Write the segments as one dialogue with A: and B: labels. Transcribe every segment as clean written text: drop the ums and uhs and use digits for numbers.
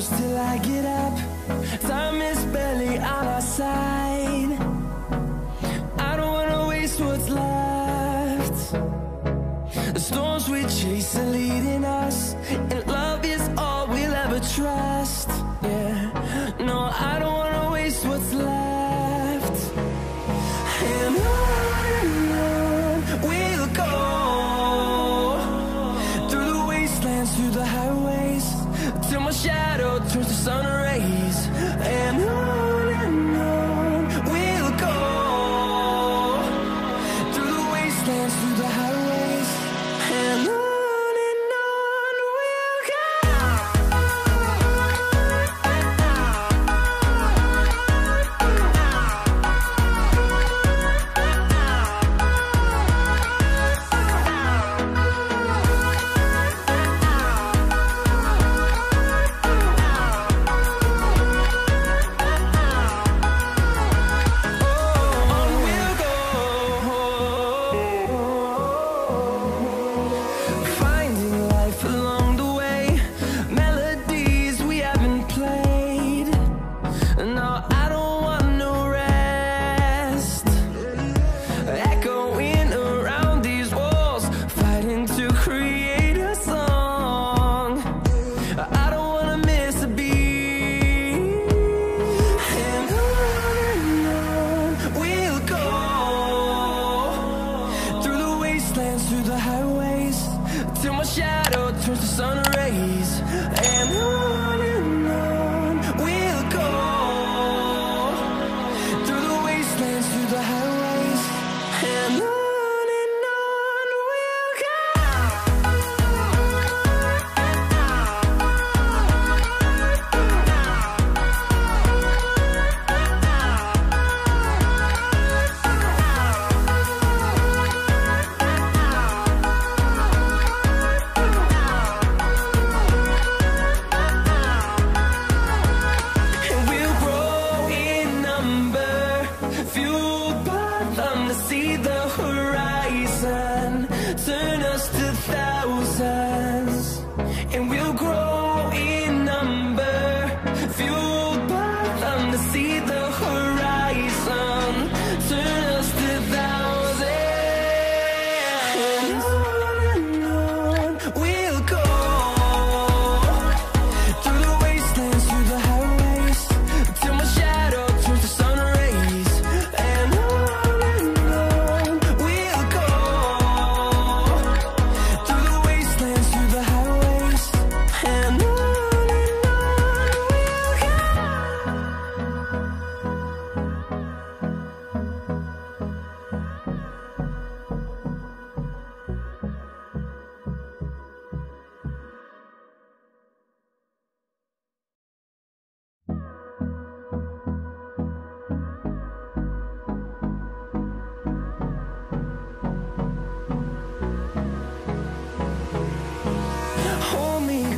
A: close till I get up. Time is barely on our side. I don't wanna waste what's left. The storms we chase are leading us, and love is all we'll ever trust. Yeah, no, I don't wanna waste what's left. And on we'll go, through the wastelands, through the highways, till my shadow turns to sun rays. And on we'll go, through the wastelands, through the highways, and on we'll go. Through the highways, till my shadow turns to sun rays. And on we'll go, through the wastelands, through the highways, and on we'll go. See the horizon, turn us to thousands, and we'll grow in number, fueled by them. To see the horizon, turn us to thousands, and on we'll go, through the wastelands, through the highways, till my shadow turns to sun rays. And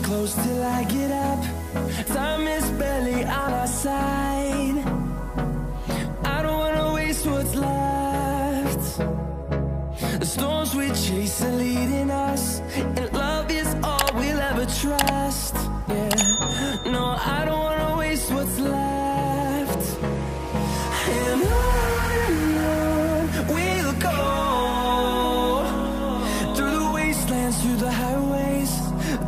A: close till I get up. Time is barely on our side. I don't wanna waste what's left. The storms we chase are leading us, and love is all we'll ever trust. Yeah, no, I don't wanna waste what's left. And on we'll go, through the wastelands, through the highways,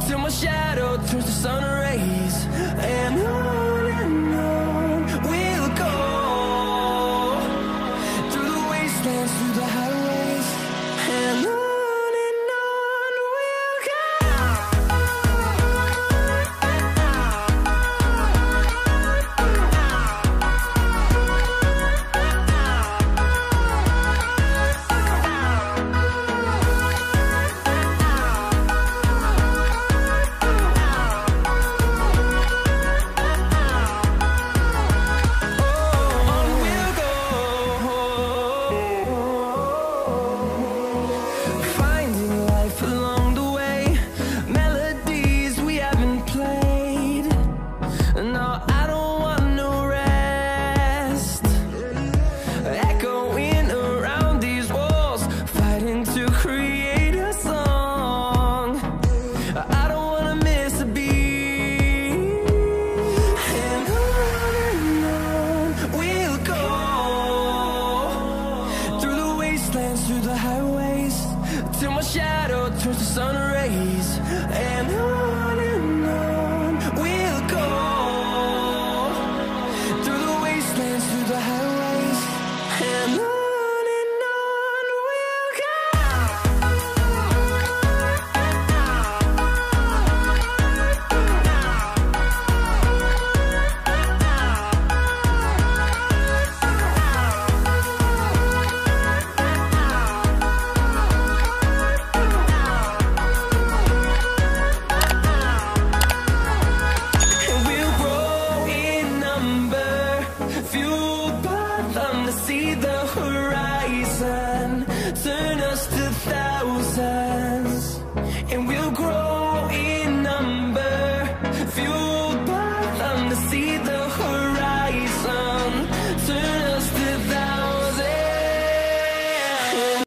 A: till my shadow turns to sun rays. And on we'll go, through the wastelands, through the highways, and on we'll go. sun rays, and on we'll go, through the wastelands, through the highways, and on we'll go. Fueled by them to see the